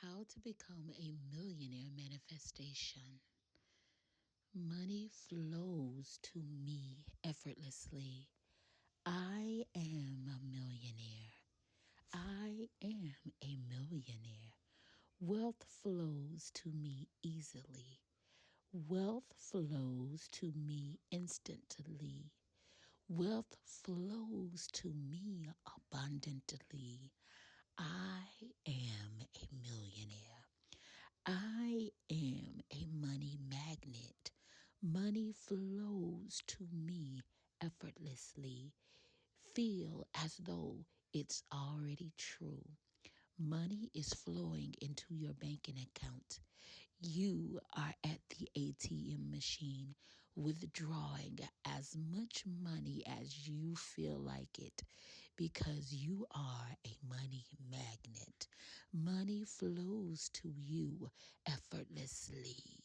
How to become a millionaire manifestation. Money flows to me effortlessly. I am a millionaire. I am a millionaire. Wealth flows to me easily. Wealth flows to me instantly. Wealth flows to me abundantly. I am a millionaire. I am a money magnet. Money flows to me effortlessly. Feel as though it's already true. Money is flowing into your banking account. You are at the ATM machine withdrawing as much money as you feel like it because you are a money magnet. Money flows to you effortlessly.